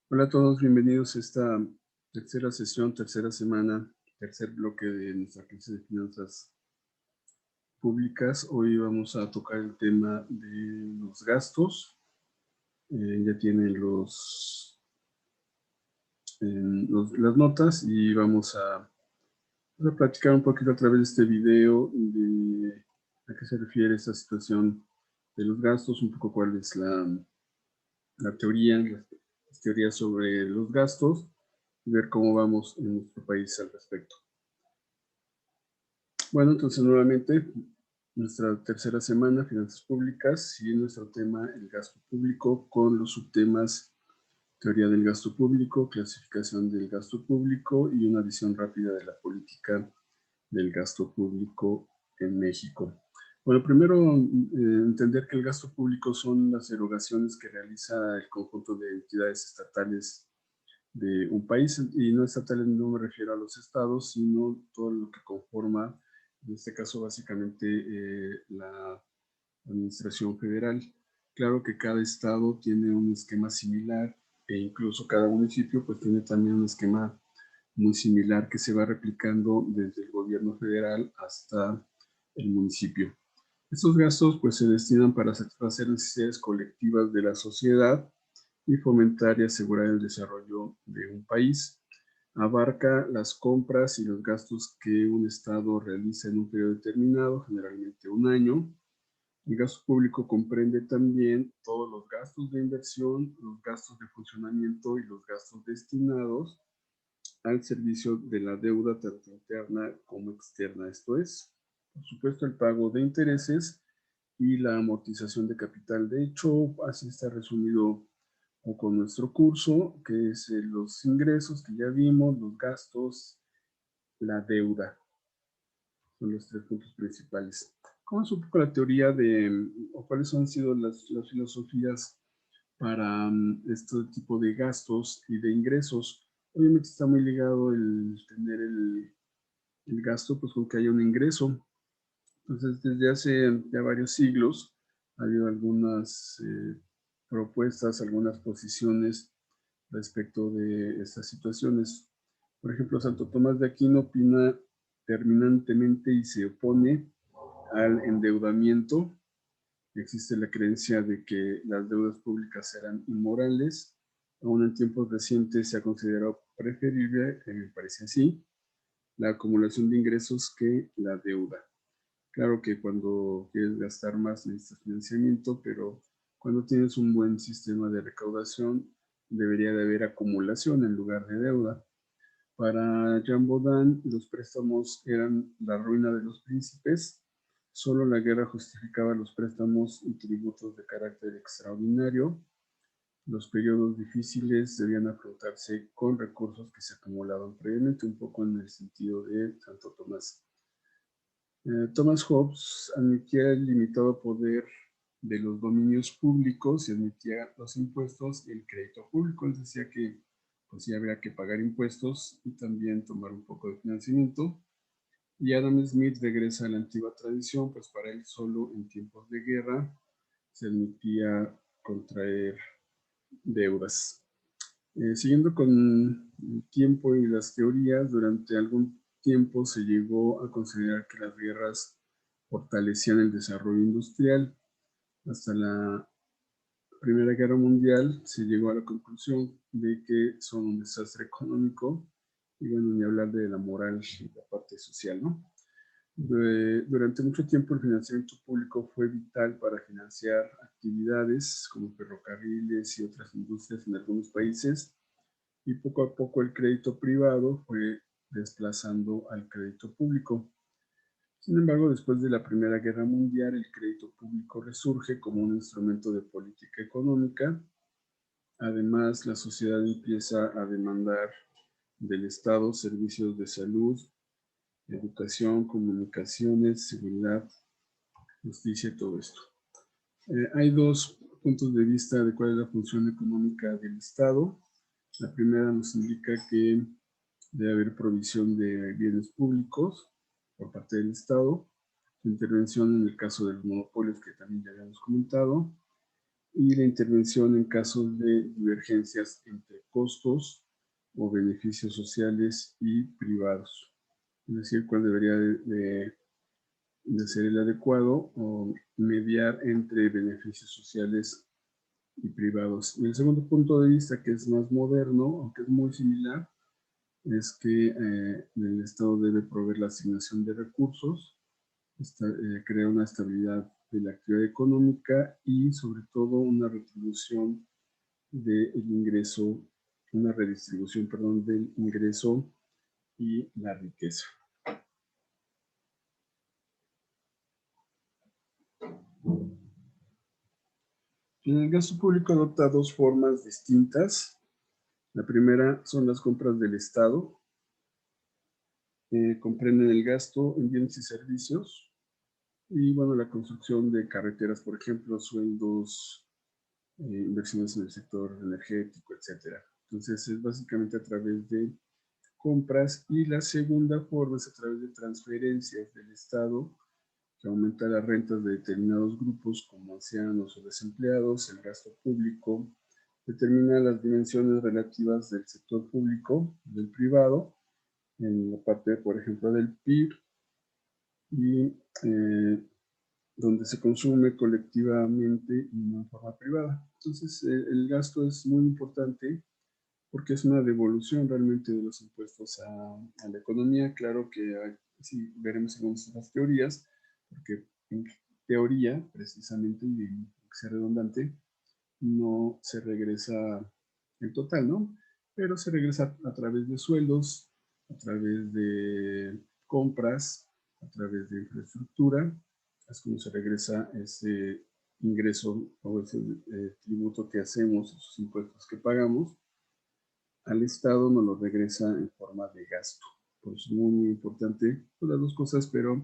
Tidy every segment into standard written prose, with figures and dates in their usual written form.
Hola a todos, bienvenidos a esta tercera sesión, tercera semana, tercer bloque de nuestra clase de finanzas públicas. Hoy vamos a tocar el tema de los gastos. Ya tienen las notas y vamos a platicar un poquito a través de este video de a qué se refiere esta situación de los gastos, un poco cuál es la teoría, las teorías sobre los gastos y ver cómo vamos en nuestro país al respecto. Bueno, entonces nuevamente nuestra tercera semana, finanzas públicas, y nuestro tema, el gasto público, con los subtemas teoría del gasto público, clasificación del gasto público y una visión rápida de la política del gasto público en México. Bueno, primero entender que el gasto público son las erogaciones que realiza el conjunto de entidades estatales de un país, y no estatales no me refiero a los estados, sino todo lo que conforma, en este caso básicamente la administración federal. Claro que cada estado tiene un esquema similar e incluso cada municipio pues tiene también un esquema muy similar que se va replicando desde el gobierno federal hasta el municipio. Estos gastos pues se destinan para satisfacer necesidades colectivas de la sociedad y fomentar y asegurar el desarrollo de un país. Abarca las compras y los gastos que un Estado realiza en un periodo determinado, generalmente un año. El gasto público comprende también todos los gastos de inversión, los gastos de funcionamiento y los gastos destinados al servicio de la deuda tanto interna como externa. Esto es, por supuesto, el pago de intereses y la amortización de capital. De hecho, así está resumido con nuestro curso, que es los ingresos que ya vimos, los gastos, la deuda. Son los tres puntos principales. ¿Cómo es un poco la teoría o cuáles han sido las filosofías para este tipo de gastos y de ingresos? Obviamente está muy ligado el tener el gasto, pues con que haya un ingreso. Entonces, desde hace ya varios siglos ha habido algunas propuestas, algunas posiciones respecto de estas situaciones. Por ejemplo, Santo Tomás de Aquino opina terminantemente y se opone al endeudamiento. Existe la creencia de que las deudas públicas serán inmorales. Aún en tiempos recientes se ha considerado preferible, me parece así, la acumulación de ingresos que la deuda. Claro que cuando quieres gastar más necesitas financiamiento, pero cuando tienes un buen sistema de recaudación debería de haber acumulación en lugar de deuda. Para Jean Baudin, los préstamos eran la ruina de los príncipes. Solo la guerra justificaba los préstamos y tributos de carácter extraordinario. Los periodos difíciles debían afrontarse con recursos que se acumulaban previamente, un poco en el sentido de Santo Tomás. Thomas Hobbes admitía el limitado poder de los dominios públicos y admitía los impuestos y el crédito público. Él decía que pues sí habría que pagar impuestos y también tomar un poco de financiamiento. Y Adam Smith regresa a la antigua tradición, pues para él solo en tiempos de guerra se admitía contraer deudas. Siguiendo con el tiempo y las teorías, durante algún tiempo se llegó a considerar que las guerras fortalecían el desarrollo industrial. Hasta la Primera Guerra Mundial se llegó a la conclusión de que son un desastre económico y bueno, ni hablar de la moral y la parte social, ¿no? Durante mucho tiempo el financiamiento público fue vital para financiar actividades como ferrocarriles y otras industrias en algunos países, y poco a poco el crédito privado fue desplazando al crédito público. Sin embargo, después de la Primera Guerra Mundial, el crédito público resurge como un instrumento de política económica. Además, la sociedad empieza a demandar del Estado servicios de salud, educación, comunicaciones, seguridad, justicia y todo esto. Hay dos puntos de vista de cuál es la función económica del Estado. La primera nos indica que debe haber provisión de bienes públicos por parte del Estado, su intervención en el caso de los monopolios que también ya habíamos comentado, y la intervención en casos de divergencias entre costos o beneficios sociales y privados. Es decir, cuál debería de ser el adecuado o mediar entre beneficios sociales y privados. Y el segundo punto de vista, que es más moderno, aunque es muy similar, es que el Estado debe proveer la asignación de recursos, crea una estabilidad de la actividad económica y sobre todo una retribución del ingreso, una redistribución, perdón, del ingreso y la riqueza. El gasto público adopta dos formas distintas. La primera son las compras del Estado. Comprenden el gasto en bienes y servicios y, bueno, la construcción de carreteras, por ejemplo, sueldos, inversiones en el sector energético, etc. Entonces, es básicamente a través de compras. Y la segunda forma es a través de transferencias del Estado, que aumenta las rentas de determinados grupos como ancianos o desempleados. El gasto público determina las dimensiones relativas del sector público, del privado, en la parte, por ejemplo, del PIB, y donde se consume colectivamente y no en forma privada. Entonces, el gasto es muy importante porque es una devolución realmente de los impuestos a la economía. Claro que sí veremos algunas otras teorías, porque en teoría, precisamente, y que sea redundante, no se regresa en total, ¿no? Pero se regresa a través de sueldos, a través de compras, a través de infraestructura. Es como se regresa ese ingreso o ese tributo que hacemos, esos impuestos que pagamos, al Estado nos lo regresa en forma de gasto. Por eso es muy, muy importante, pues, las dos cosas, pero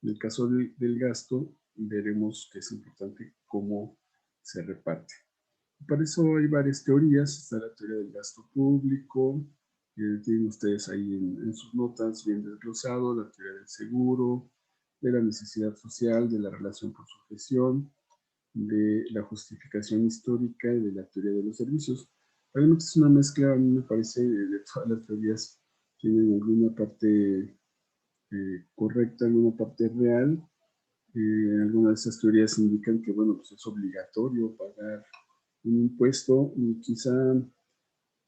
en el caso del gasto veremos que es importante cómo se reparte. Para eso hay varias teorías. Está la teoría del gasto público, que tienen ustedes ahí en sus notas bien desglosado, la teoría del seguro, de la necesidad social, de la relación por sujeción, de la justificación histórica y de la teoría de los servicios. Realmente es una mezcla, a mí me parece, de todas las teorías. Tienen alguna parte correcta, alguna parte real. Algunas de esas teorías indican que, bueno, pues es obligatorio pagar un impuesto, y quizá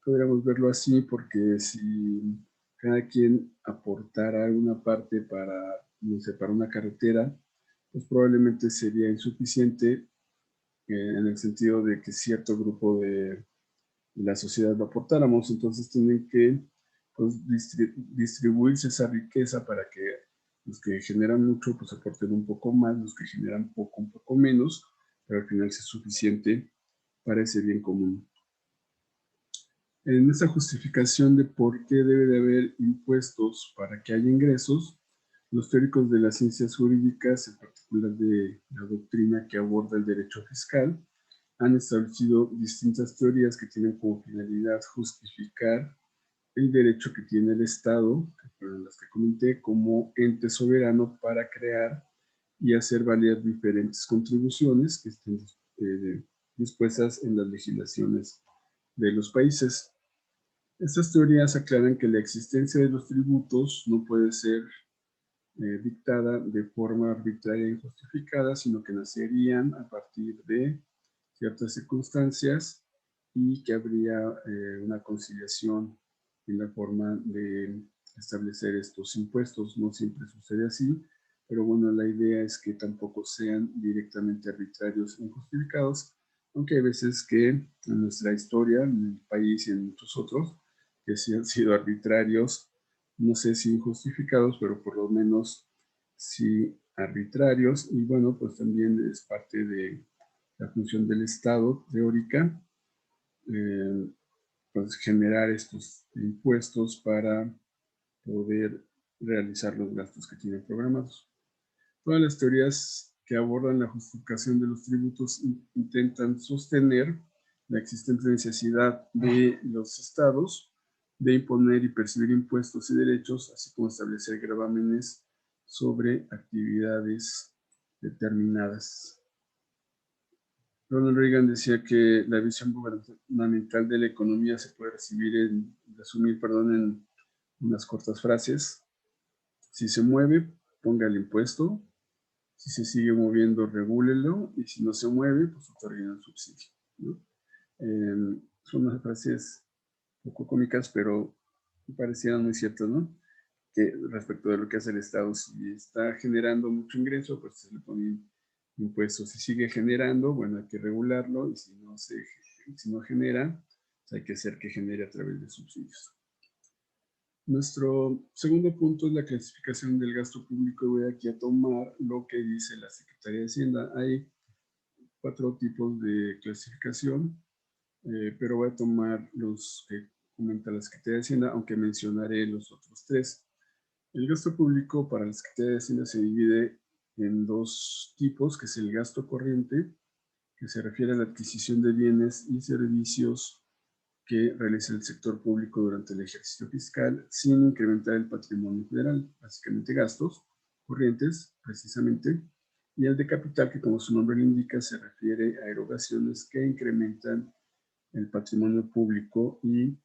podríamos verlo así, porque si cada quien aportara alguna parte para, no sé, para una carretera, pues probablemente sería insuficiente, en el sentido de que cierto grupo de la sociedad lo aportáramos. Entonces tienen que, pues, distribuirse esa riqueza para que los que generan mucho pues aporten un poco más, los que generan poco un poco menos, pero al final sea suficiente para ese bien común. En esta justificación de por qué debe de haber impuestos para que haya ingresos, los teóricos de las ciencias jurídicas, en particular de la doctrina que aborda el derecho fiscal, han establecido distintas teorías que tienen como finalidad justificar el derecho que tiene el Estado, que fueron las que comenté, como ente soberano para crear y hacer valer diferentes contribuciones que estén dispuestas en las legislaciones de los países. Estas teorías aclaran que la existencia de los tributos no puede ser dictada de forma arbitraria e injustificada, sino que nacerían a partir de ciertas circunstancias, y que habría una conciliación en la forma de establecer estos impuestos. No siempre sucede así, pero bueno, la idea es que tampoco sean directamente arbitrarios e injustificados, aunque hay veces que en nuestra historia, en el país y en muchos otros, que sí han sido arbitrarios, no sé si injustificados, pero por lo menos sí arbitrarios. Y bueno, pues también es parte de la función del Estado teórica, pues generar estos impuestos para poder realizar los gastos que tienen programados. Todas las teorías que abordan la justificación de los tributos intentan sostener la existente necesidad de los estados de imponer y percibir impuestos y derechos, así como establecer gravámenes sobre actividades determinadas. Ronald Reagan decía que la visión gubernamental de la economía se puede resumir en unas cortas frases. Si se mueve, ponga el impuesto. Si se sigue moviendo, regúlelo. Y si no se mueve, pues otorguen el subsidio, ¿no? Son unas frases poco cómicas, pero me parecieron muy ciertas, ¿no? Que respecto de lo que hace el Estado, si está generando mucho ingreso, pues se le pone impuestos. Si sigue generando, bueno, hay que regularlo, y si no genera, pues hay que hacer que genere a través de subsidios. Nuestro segundo punto es la clasificación del gasto público. Voy aquí a tomar lo que dice la Secretaría de Hacienda. Hay 4 tipos de clasificación, pero voy a tomar los que comenta la Secretaría de Hacienda, aunque mencionaré los otros 3. El gasto público para la Secretaría de Hacienda se divide en 2 tipos, que es el gasto corriente, que se refiere a la adquisición de bienes y servicios que realiza el sector público durante el ejercicio fiscal sin incrementar el patrimonio federal, básicamente gastos corrientes, precisamente, y el de capital, que como su nombre lo indica, se refiere a erogaciones que incrementan el patrimonio público y,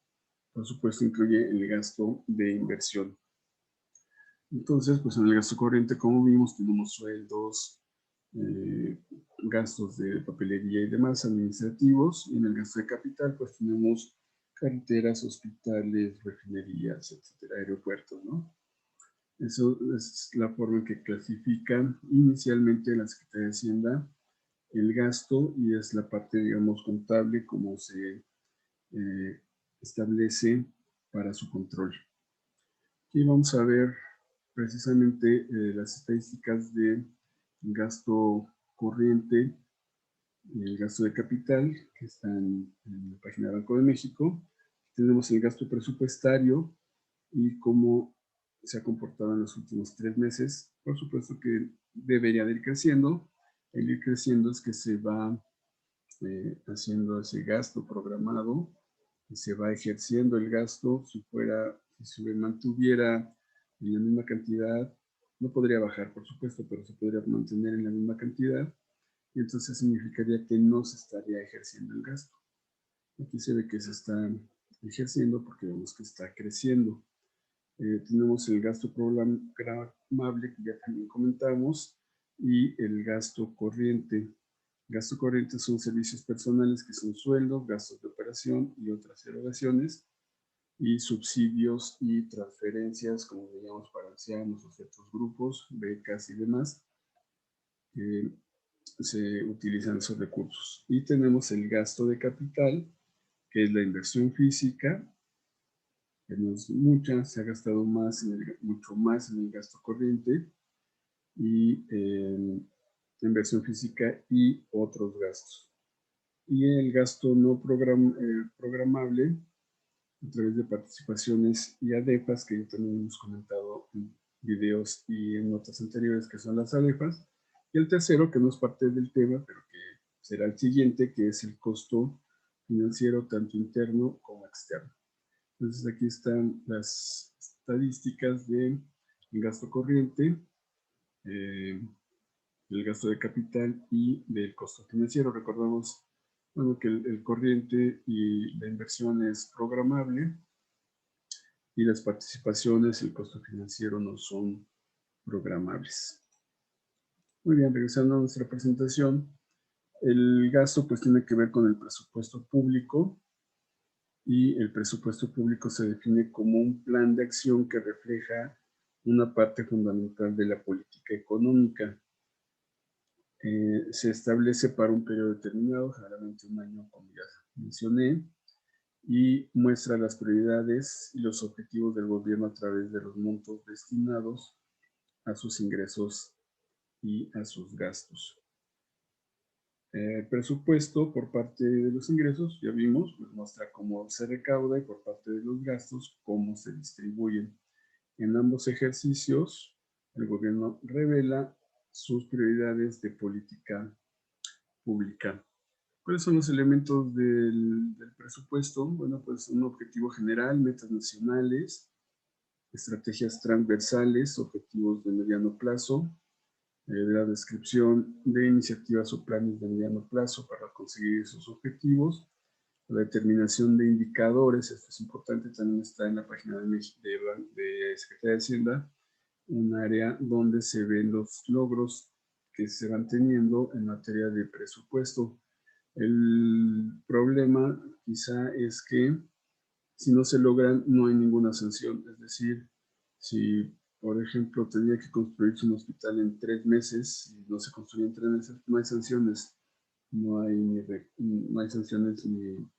por supuesto, incluye el gasto de inversión. Entonces, pues en el gasto corriente, como vimos, tenemos sueldos, gastos de papelería y demás administrativos, y en el gasto de capital, pues tenemos carreteras, hospitales, refinerías, etcétera, aeropuertos, ¿no? Eso es la forma en que clasifican inicialmente la Secretaría de Hacienda el gasto, y es la parte, digamos, contable, como se establece para su control. Aquí vamos a ver precisamente las estadísticas de gasto corriente y el gasto de capital, que están en la página del Banco de México. Tenemos el gasto presupuestario y cómo se ha comportado en los últimos 3 meses. Por supuesto que debería de ir creciendo. El ir creciendo es que se va haciendo ese gasto programado y se va ejerciendo el gasto. Si se mantuviera en la misma cantidad, no podría bajar, por supuesto, pero se podría mantener en la misma cantidad, y entonces significaría que no se estaría ejerciendo el gasto. Aquí se ve que se está ejerciendo porque vemos que está creciendo. Tenemos el gasto programable, que ya también comentamos, y el gasto corriente. Gasto corriente son servicios personales, que son sueldos, gastos de operación y otras erogaciones, y subsidios y transferencias, como digamos, para ancianos o ciertos grupos, becas y demás, que se utilizan esos recursos. Y tenemos el gasto de capital, que es la inversión física, que no es mucha, se ha gastado mucho más en el gasto corriente, y inversión física y otros gastos. Y el gasto no programable, a través de participaciones y ADEPAS, que ya también hemos comentado en videos y en notas anteriores, que son las ADEPAS. Y el tercero, que no es parte del tema, pero que será el siguiente, que es el costo financiero, tanto interno como externo. Entonces aquí están las estadísticas del gasto corriente, del gasto de capital y del costo financiero. Recordamos, bueno, que el corriente y la inversión es programable, y las participaciones, el costo financiero, no son programables. Muy bien, regresando a nuestra presentación, el gasto pues tiene que ver con el presupuesto público, y el presupuesto público se define como un plan de acción que refleja una parte fundamental de la política económica. Se establece para un periodo determinado, generalmente un año, como ya mencioné, y muestra las prioridades y los objetivos del gobierno a través de los montos destinados a sus ingresos y a sus gastos. Presupuesto por parte de los ingresos, ya vimos, pues muestra cómo se recauda, y por parte de los gastos, cómo se distribuyen. En ambos ejercicios, el gobierno revela sus prioridades de política pública. ¿Cuáles son los elementos del presupuesto? Bueno, pues un objetivo general, metas nacionales, estrategias transversales, objetivos de mediano plazo, de la descripción de iniciativas o planes de mediano plazo para conseguir esos objetivos, la determinación de indicadores. Esto es importante, también está en la página de Secretaría de Hacienda, un área donde se ven los logros que se van teniendo en materia de presupuesto. El problema quizá es que si no se logran, no hay ninguna sanción. Es decir, si, por ejemplo, tenía que construirse un hospital en 3 meses y no se construye en 3 meses, no hay sanciones. No hay sanciones ni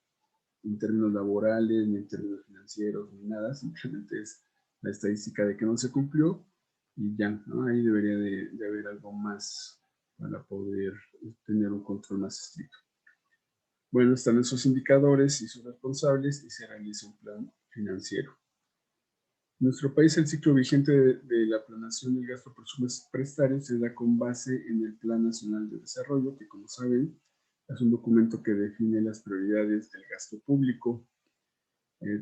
en términos laborales, ni en términos financieros, ni nada. Simplemente es la estadística de que no se cumplió y ya, ¿no? Ahí debería de haber algo más para poder tener un control más estricto. Bueno, están esos indicadores y sus responsables y se realiza un plan financiero. En nuestro país el ciclo vigente de la planeación del gasto presupuestario se da con base en el Plan Nacional de Desarrollo, que como saben es un documento que define las prioridades del gasto público.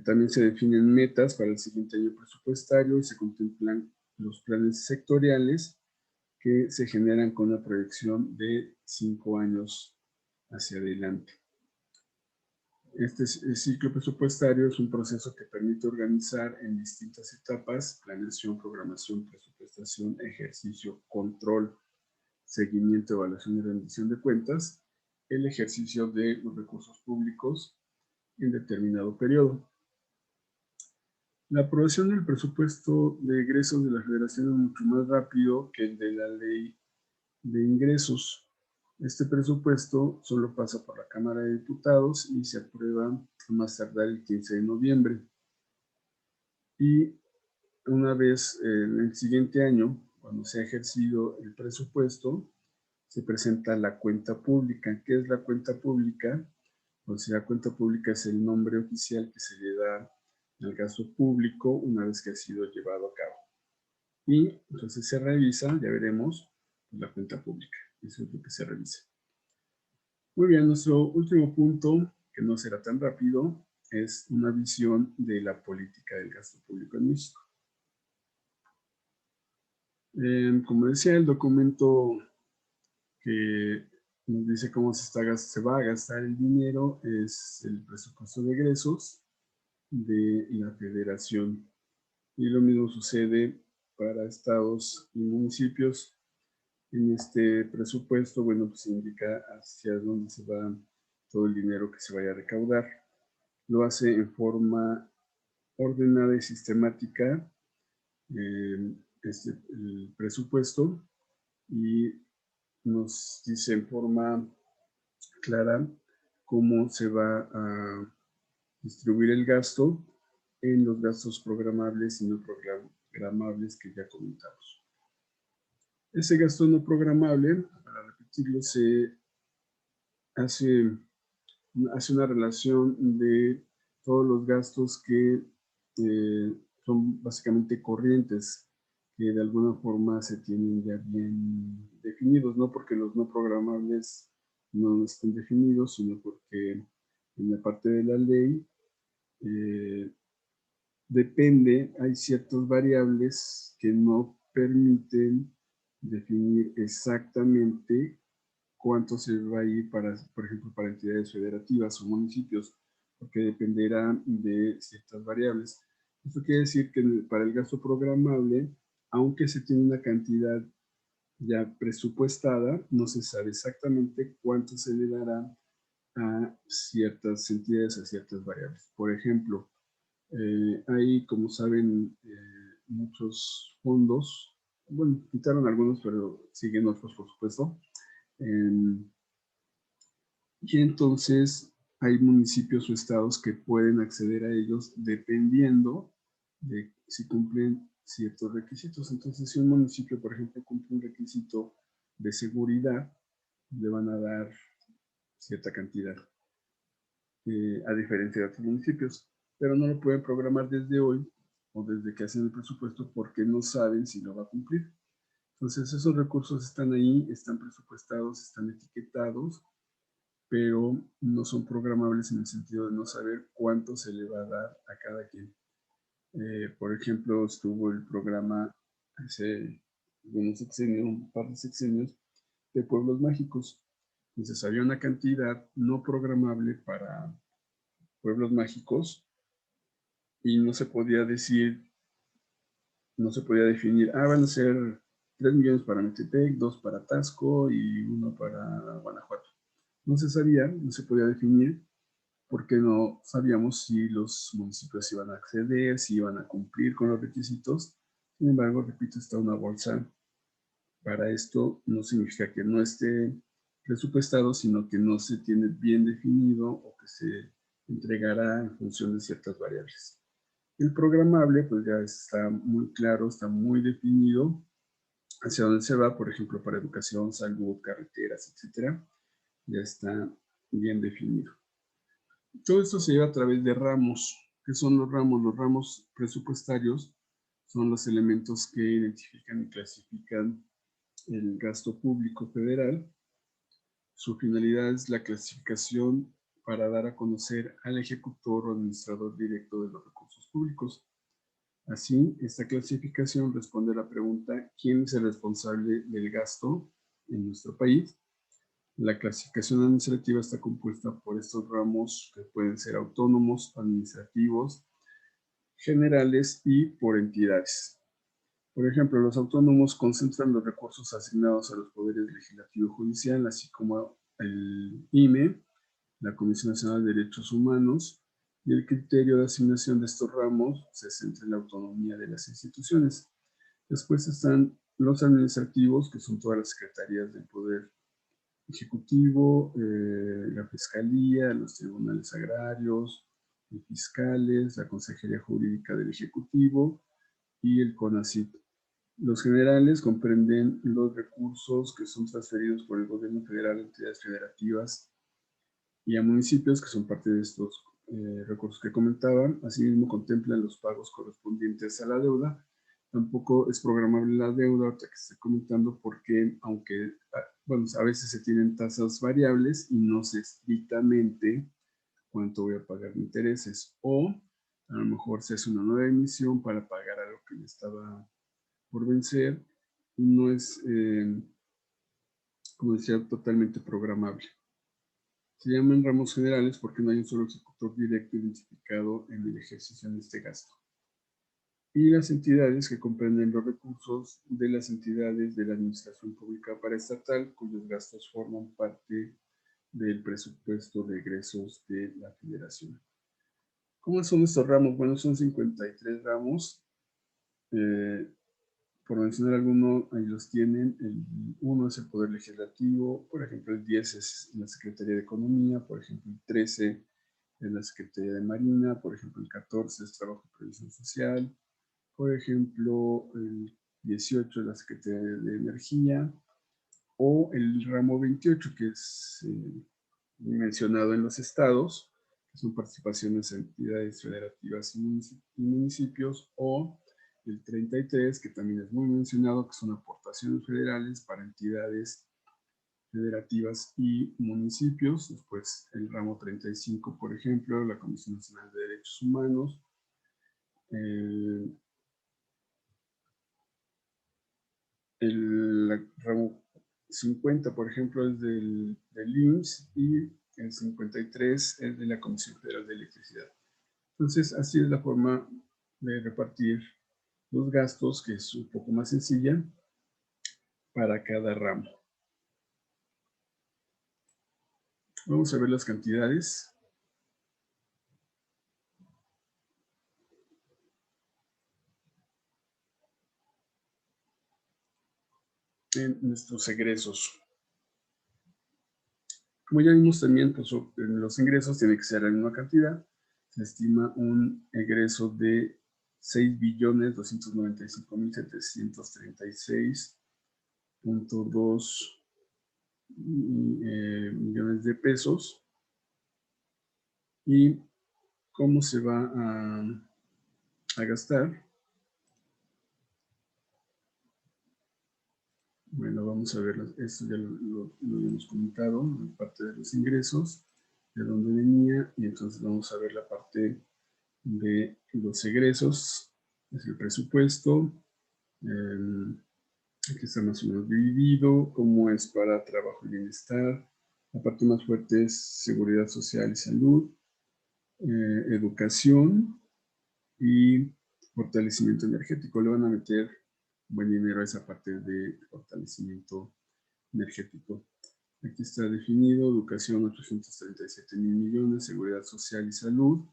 También se definen metas para el siguiente año presupuestario y se contemplan los planes sectoriales que se generan con una proyección de 5 años hacia adelante. Este ciclo presupuestario es un proceso que permite organizar en distintas etapas: planeación, programación, presupuestación, ejercicio, control, seguimiento, evaluación y rendición de cuentas, el ejercicio de los recursos públicos en determinado periodo. La aprobación del presupuesto de egresos de la Federación es mucho más rápido que el de la Ley de Ingresos. Este presupuesto solo pasa por la Cámara de Diputados y se aprueba a más tardar el 15 de noviembre. Y una vez en el siguiente año, cuando se ha ejercido el presupuesto, se presenta la cuenta pública. ¿Qué es la cuenta pública? Pues la cuenta pública es el nombre oficial que se le da al gasto público una vez que ha sido llevado a cabo. Y entonces se revisa, ya veremos, la cuenta pública. Eso es lo que se revisa. Muy bien, nuestro último punto, que no será tan rápido, es una visión de la política del gasto público en México. Como decía, el documento que nos dice cómo se va a gastar el dinero es el presupuesto de egresos de la Federación. Y lo mismo sucede para estados y municipios. En este presupuesto, bueno, pues indica hacia dónde se va todo el dinero que se vaya a recaudar. Lo hace en forma ordenada y sistemática el presupuesto, y nos dice en forma clara cómo se va a distribuir el gasto en los gastos programables y no programables que ya comentamos. Ese gasto no programable, para repetirlo, se hace una relación de todos los gastos que son básicamente corrientes, que de alguna forma se tienen ya bien definidos, no porque los no programables no estén definidos, sino porque en la parte de la ley depende, hay ciertas variables que no permiten definir exactamente cuánto se va a ir para, por ejemplo, para entidades federativas o municipios, porque dependerá de ciertas variables. Esto quiere decir que para el gasto programable, aunque se tiene una cantidad ya presupuestada, no se sabe exactamente cuánto se le dará a ciertas entidades, a ciertas variables. Por ejemplo, hay, como saben, muchos fondos, bueno, quitaron algunos, pero siguen otros, por supuesto. Y entonces hay municipios o estados que pueden acceder a ellos dependiendo de si cumplen ciertos requisitos. Entonces, si un municipio, por ejemplo, cumple un requisito de seguridad, le van a dar cierta cantidad, a diferencia de otros municipios, pero no lo pueden programar desde hoy o desde que hacen el presupuesto porque no saben si lo va a cumplir. Entonces, esos recursos están ahí, están presupuestados, están etiquetados, pero no son programables en el sentido de no saber cuánto se le va a dar a cada quien. Por ejemplo, estuvo el programa hace algunos sexenios, un par de sexenios, de pueblos mágicos. Entonces había una cantidad no programable para pueblos mágicos y no se podía decir, no se podía definir, van a ser 3 millones para Metepec, 2 para Tasco y 1 para Guanajuato. No se sabía, no se podía definir porque no sabíamos si los municipios iban a acceder, si iban a cumplir con los requisitos. Sin embargo, repito, está una bolsa para esto. No significa que no esté presupuestado, sino que no se tiene bien definido o que se entregará en función de ciertas variables. El programable, pues ya está muy claro, está muy definido hacia dónde se va, por ejemplo, para educación, salud, carreteras, etcétera. Ya está bien definido. Todo esto se lleva a través de ramos. ¿Qué son los ramos? Los ramos presupuestarios son los elementos que identifican y clasifican el gasto público federal. Su finalidad es la clasificación para dar a conocer al ejecutor o administrador directo de los recursos públicos. Así, esta clasificación responde a la pregunta ¿quién es el responsable del gasto en nuestro país? La clasificación administrativa está compuesta por estos ramos que pueden ser autónomos, administrativos, generales y por entidades. Por ejemplo, los autónomos concentran los recursos asignados a los poderes legislativo y judicial, así como el IME, la Comisión Nacional de Derechos Humanos, y el criterio de asignación de estos ramos se centra en la autonomía de las instituciones. Después están los administrativos, que son todas las secretarías del Poder Ejecutivo, la Fiscalía, los tribunales agrarios, los fiscales, la Consejería Jurídica del Ejecutivo y el CONACYT. Los generales comprenden los recursos que son transferidos por el gobierno federal a entidades federativas y a municipios que son parte de estos recursos que comentaban. Asimismo, contemplan los pagos correspondientes a la deuda. Tampoco es programable la deuda, ahorita que estoy comentando, porque aunque bueno, a veces se tienen tasas variables y no sé estrictamente cuánto voy a pagar de intereses, o a lo mejor se hace una nueva emisión para pagar algo que me estaba por vencer y no es, como decía, totalmente programable. Se llaman ramos generales porque no hay un solo ejecutor directo identificado en el ejercicio de este gasto. Y las entidades que comprenden los recursos de las entidades de la Administración Pública Paraestatal, cuyos gastos forman parte del presupuesto de egresos de la Federación. ¿Cómo son estos ramos? Bueno, son 53 ramos. Por mencionar alguno, ahí los tienen. El 1 es el Poder Legislativo, por ejemplo, el 10 es la Secretaría de Economía, por ejemplo, el 13 es la Secretaría de Marina, por ejemplo, el 14 es Trabajo y Previsión Social, por ejemplo, el 18 es la Secretaría de Energía, o el ramo 28, que es mencionado en los estados, que son participaciones en entidades federativas y municipios, o el 33, que también es muy mencionado, que son aportaciones federales para entidades federativas y municipios. Después el ramo 35, por ejemplo, la Comisión Nacional de Derechos Humanos. El ramo 50, por ejemplo, es del IMSS y el 53 es de la Comisión Federal de Electricidad. Entonces, así es la forma de repartir los gastos, que es un poco más sencilla para cada ramo. Vamos a ver las cantidades. En nuestros egresos. Como ya vimos también, pues, en los ingresos tiene que ser la misma cantidad. Se estima un egreso de 6.295.736.2 millones de pesos. ¿Y cómo se va a gastar? Bueno, vamos a ver, esto ya lo hemos comentado, la parte de los ingresos, de dónde venía, y entonces vamos a ver la parte de los egresos, es el presupuesto, Aquí está más o menos dividido, cómo es para trabajo y bienestar. La parte más fuerte es seguridad social y salud, educación y fortalecimiento energético. Le van a meter buen dinero a esa parte de fortalecimiento energético. Aquí está definido: educación 837,000 millones, seguridad social y salud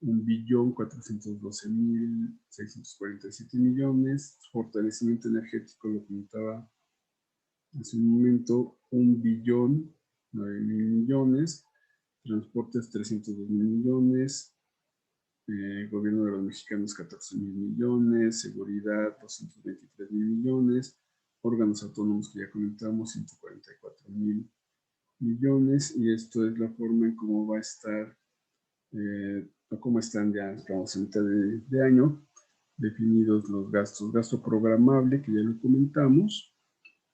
1,412,647 millones, fortalecimiento energético, lo comentaba hace un momento, 1,009,000 millones, transportes 302,000 millones, gobierno de los mexicanos 14,000 millones, seguridad 223,000 millones, órganos autónomos que ya comentamos 144,000 millones, y esto es la forma en cómo va a estar, o cómo están ya, estamos en mitad de año, definidos los gastos. Gasto programable, que ya lo comentamos,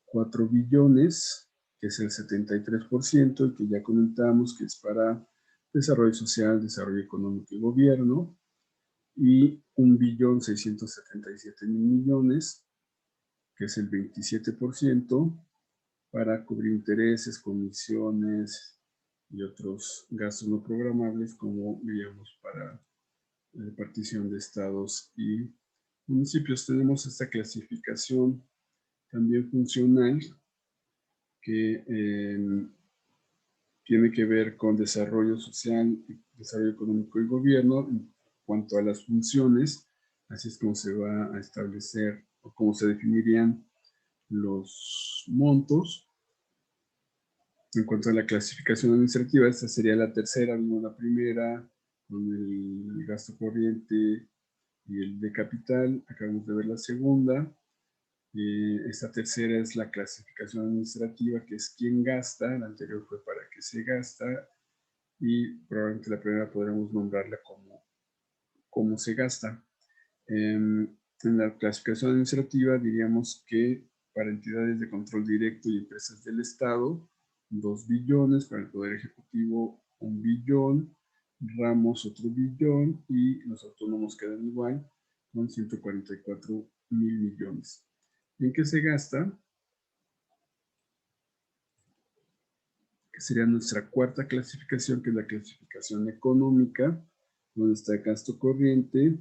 4 billones, que es el 73%, y que ya comentamos que es para desarrollo social, desarrollo económico y gobierno, y 1,677,000 millones, que es el 27%, para cubrir intereses, comisiones y otros gastos no programables, como veíamos para la repartición de estados y municipios. Tenemos esta clasificación también funcional que tiene que ver con desarrollo social, desarrollo económico y gobierno en cuanto a las funciones. Así es como se va a establecer o cómo se definirían los montos. En cuanto a la clasificación administrativa, esta sería la tercera. Vimos la primera con el gasto corriente y el de capital. Acabamos de ver la segunda. Esta tercera es la clasificación administrativa, que es quién gasta. La anterior fue para qué se gasta, y probablemente la primera podremos nombrarla como cómo se gasta. En la clasificación administrativa diríamos que para entidades de control directo y empresas del Estado, 2 billones, para el Poder Ejecutivo 1 billón, ramos otro billón, y los autónomos quedan igual, con 144,000 millones. ¿En qué se gasta? Que sería nuestra cuarta clasificación, que es la clasificación económica, donde está gasto corriente,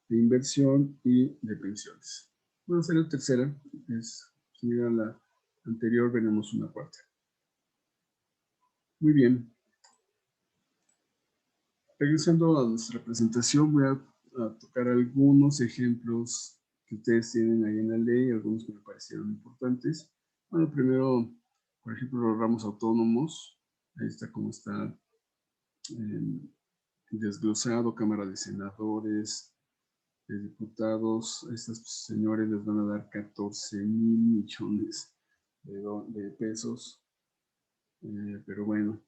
de inversión y de pensiones. Bueno, será la tercera, es similar a la anterior, veremos una cuarta. Muy bien. Regresando a nuestra presentación, voy a tocar algunos ejemplos que ustedes tienen ahí en la ley, algunos que me parecieron importantes. Bueno, primero, por ejemplo, los ramos autónomos. Ahí está cómo está desglosado: Cámara de Senadores, de Diputados. A estos señores les van a dar 14,000 millones de pesos, pero bueno.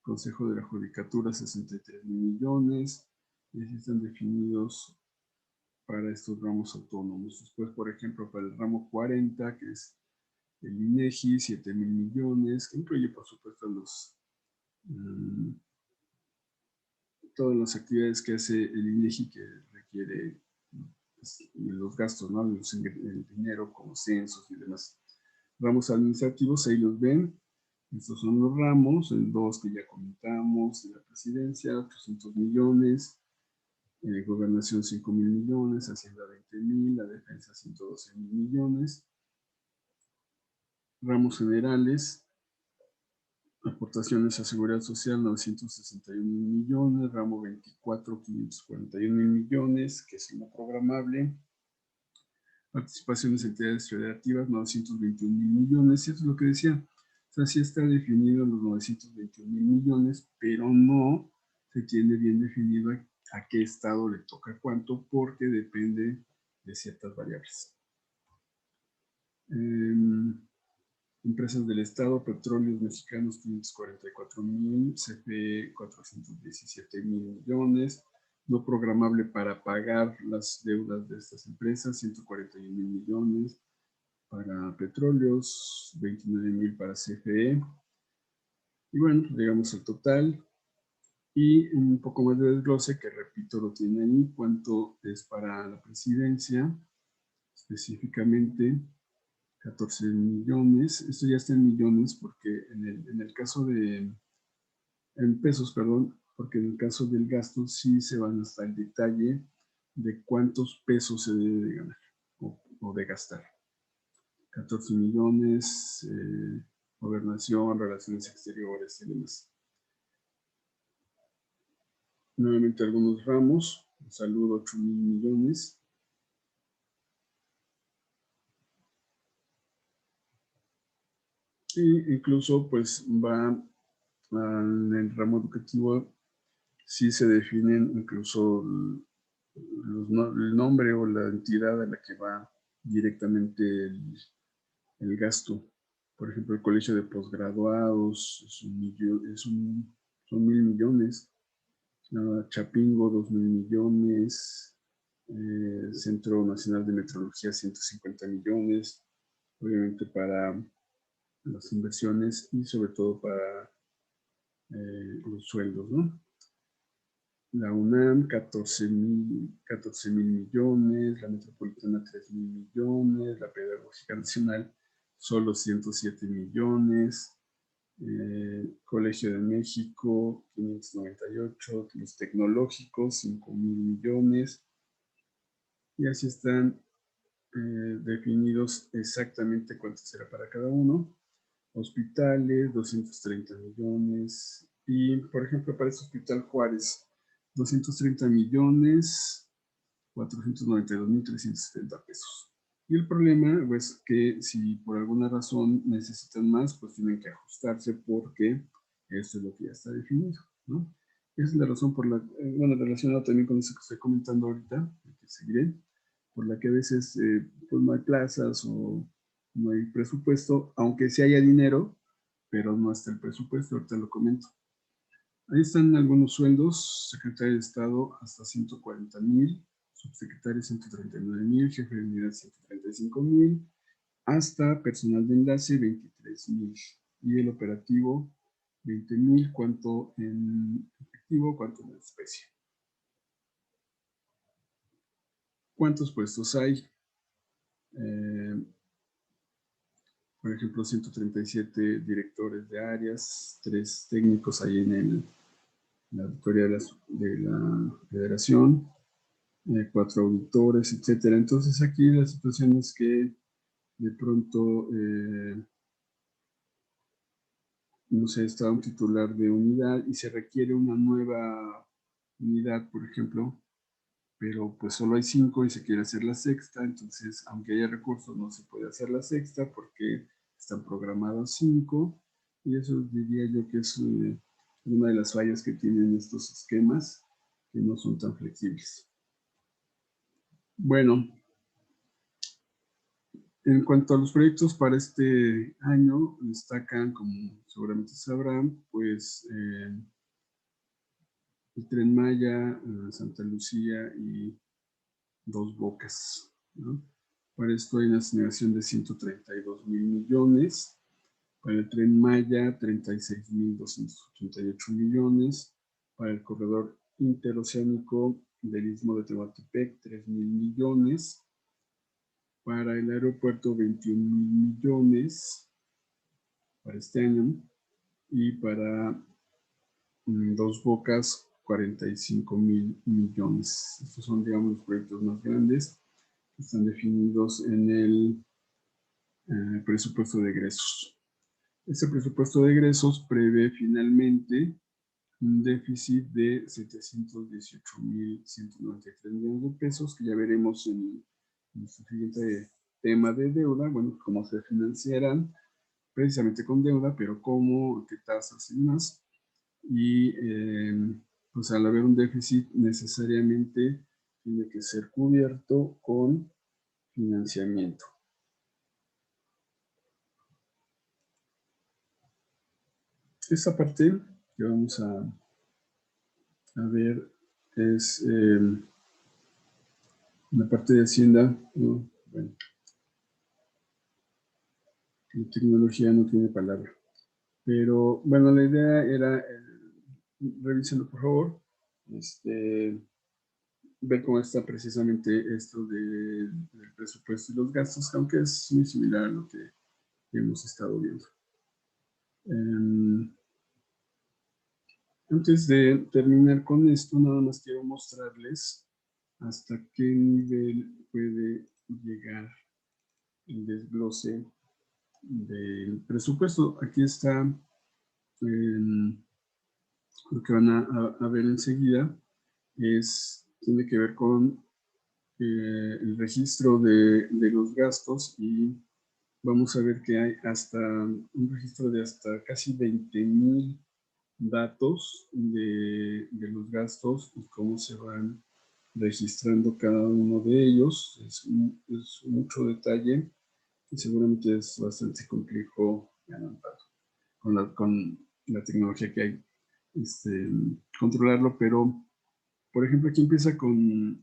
Consejo de la Judicatura, 63,000 millones, y así están definidos para estos ramos autónomos. Después, por ejemplo, para el ramo 40, que es el INEGI, 7,000 millones, que incluye, por supuesto, todas las actividades que hace el INEGI, que requiere pues, los gastos, ¿no? El dinero, como censos y demás. Ramos administrativos, ahí los ven. Estos son los ramos: el 2 que ya comentamos, de la presidencia, 800 millones, gobernación 5,000 millones, Hacienda 20,000, la defensa 112,000 millones. Ramos generales: aportaciones a seguridad social 961,000 millones, ramo 24 541,000 millones, que es no programable. Participaciones en entidades federativas 921,000 millones, y eso es lo que decía. O sea, sí está definido en los 921,000 millones, pero no se tiene bien definido a qué estado le toca cuánto, porque depende de ciertas variables. Empresas del Estado: Petróleos Mexicanos 544,000, CFE 417,000 millones, no programable para pagar las deudas de estas empresas, 141,000 millones, para Petróleos, 29,000 para CFE. Y bueno, llegamos al total. Y un poco más de desglose, que repito, lo tiene ahí, cuánto es para la presidencia, específicamente 14 millones. Esto ya está en millones porque en el caso de, en pesos, perdón, porque en el caso del gasto sí se van hasta el detalle de cuántos pesos se debe de ganar o de gastar. 14 millones, gobernación, relaciones exteriores y demás. Nuevamente algunos ramos, salud 8 mil millones. Y incluso pues va en el ramo educativo, sí se definen incluso el nombre o la entidad a la que va directamente el gasto. Por ejemplo, el colegio de posgraduados son 1,000 millones. Chapingo, 2,000 millones. Centro Nacional de Metrología, 150 millones. Obviamente para las inversiones y sobre todo para los sueldos, ¿no? La UNAM, 14 mil millones, la Metropolitana, 3 mil millones, la Pedagógica Nacional, solo 107 millones, Colegio de México, 598, los tecnológicos, 5 mil millones, y así están definidos exactamente cuánto será para cada uno. Hospitales, 230 millones, y por ejemplo para este Hospital Juárez, 230 millones, 492,370 pesos. Y el problema es pues, que si por alguna razón necesitan más, pues tienen que ajustarse porque esto es lo que ya está definido, ¿no? Esa es la razón por la, bueno, relacionado también con eso que estoy comentando ahorita, que seguiré, por la que a veces pues no hay plazas o no hay presupuesto, aunque sí haya dinero, pero no está el presupuesto, ahorita lo comento. Ahí están algunos sueldos: secretario de Estado hasta 140,000, subsecretario 139,000, jefe de unidad 135,000, hasta personal de enlace 23,000 y el operativo 20,000, cuanto en efectivo, cuanto en especie. ¿Cuántos puestos hay? Por ejemplo, 137 directores de áreas, 3 técnicos ahí en la auditoría de la Federación, 4 auditores, etcétera. Entonces aquí la situación es que de pronto, no sé, está un titular de unidad y se requiere una nueva unidad, por ejemplo, pero pues solo hay 5 y se quiere hacer la sexta, entonces aunque haya recursos no se puede hacer la sexta porque están programados 5, y eso diría yo que es una de las fallas que tienen estos esquemas, que no son tan flexibles. Bueno, en cuanto a los proyectos para este año, destacan, como seguramente sabrán, pues el Tren Maya, Santa Lucía y Dos Bocas, ¿no? Para esto hay una asignación de 132,000 millones. Para el Tren Maya, 36,288 millones. Para el corredor interoceánico del Istmo de Tehuantepec, 3,000 millones. Para el aeropuerto, 21,000 millones para este año. Y para Dos Bocas, 45,000 millones. Estos son, digamos, los proyectos más grandes que están definidos en el presupuesto de egresos. Este presupuesto de egresos prevé finalmente un déficit de 718,193 millones de pesos, que ya veremos en nuestro siguiente tema de deuda, bueno, cómo se financiarán precisamente con deuda, pero cómo, qué tasas y más. Y pues al haber un déficit necesariamente tiene que ser cubierto con financiamiento. Esta parte que vamos a ver es la parte de Hacienda. Bueno, la tecnología no tiene palabra. Pero bueno, la idea era, revísenlo por favor, ver cómo está precisamente esto del presupuesto y los gastos, aunque es muy similar a lo que hemos estado viendo. Antes de terminar con esto, nada más quiero mostrarles hasta qué nivel puede llegar el desglose del presupuesto. Aquí está lo que van a ver enseguida, tiene que ver con el registro de los gastos, y vamos a ver que hay hasta un registro de hasta casi 20,000 datos de los gastos y cómo se van registrando cada uno de ellos. Es mucho detalle y seguramente es bastante complejo con la tecnología que hay controlarlo, pero por ejemplo aquí empieza con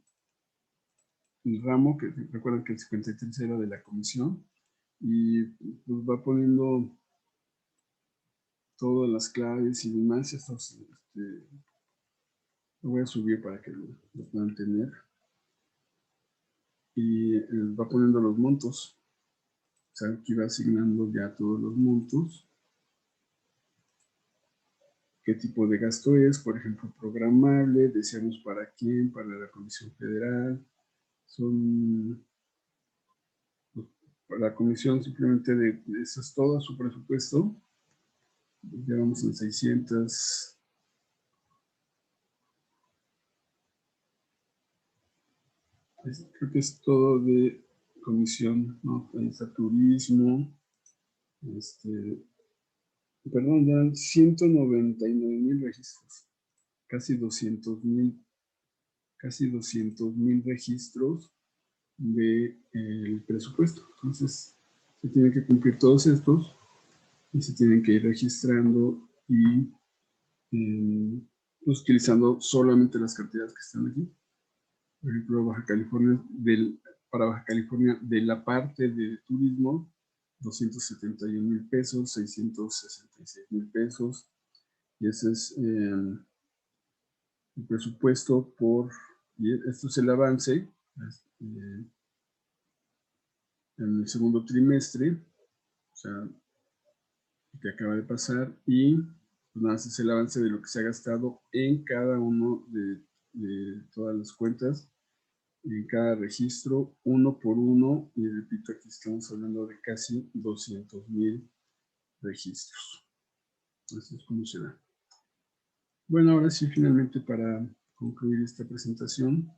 el ramo, que recuerdan que el 53 era de la comisión, y pues va poniendo todas las claves y demás. Estos, lo voy a subir para que lo puedan tener. Y va poniendo los montos. O sea, aquí va asignando ya todos los montos. Qué tipo de gasto es, por ejemplo, programable, decíamos para quién, para la Comisión Federal. Son, para la Comisión simplemente eso es todo su presupuesto. Ya vamos en 600. Creo que es todo de comisión, ¿no? Ahí está turismo. Perdón, ya 199,000 registros. Casi 200,000 registros del presupuesto. Entonces, se tienen que cumplir todos estos y se tienen que ir registrando y pues, utilizando solamente las cantidades que están aquí. Por ejemplo, para Baja California, de la parte de turismo, 271,000 pesos, 666,000 pesos, y ese es el presupuesto y esto es el avance en el segundo trimestre, o sea, que acaba de pasar, y pues nada, ese es el avance de lo que se ha gastado en cada uno de todas las cuentas, en cada registro, uno por uno, y repito, aquí estamos hablando de casi 200,000 registros. Así es como se da. Bueno, ahora sí, finalmente, para concluir esta presentación,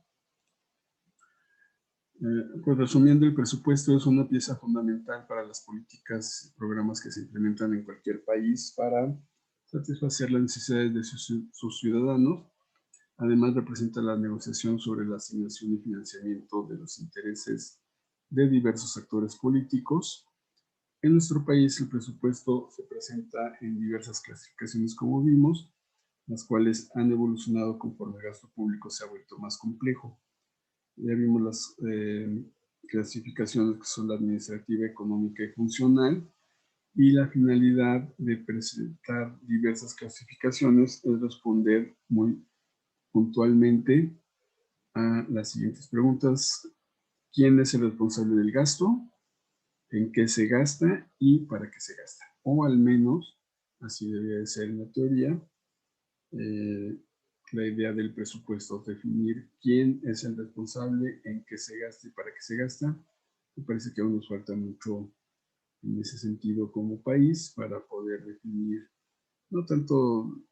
pues resumiendo, el presupuesto es una pieza fundamental para las políticas y programas que se implementan en cualquier país para satisfacer las necesidades de sus ciudadanos. Además, representa la negociación sobre la asignación y financiamiento de los intereses de diversos actores políticos. En nuestro país, el presupuesto se presenta en diversas clasificaciones, como vimos, las cuales han evolucionado conforme el gasto público se ha vuelto más complejo. Ya vimos las clasificaciones, que son la administrativa, económica y funcional, y la finalidad de presentar diversas clasificaciones es responder muy puntualmente a las siguientes preguntas: ¿quién es el responsable del gasto? ¿En qué se gasta? ¿Y para qué se gasta? O al menos, así debería de ser en la teoría, la idea del presupuesto, definir quién es el responsable, en qué se gasta y para qué se gasta. Me parece que aún nos falta mucho en ese sentido como país para poder definir, no tanto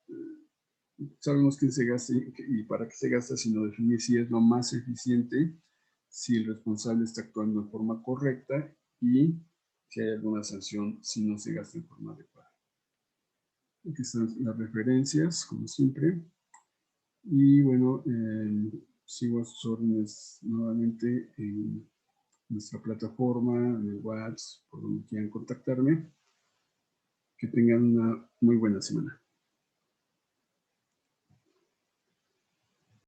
sabemos quién se gasta y para qué se gasta, sino definir si es lo más eficiente, si el responsable está actuando de forma correcta y si hay alguna sanción si no se gasta en forma adecuada. Aquí están las referencias, como siempre. Y bueno, sigo a sus órdenes nuevamente en nuestra plataforma, en el WhatsApp, por donde quieran contactarme. Que tengan una muy buena semana.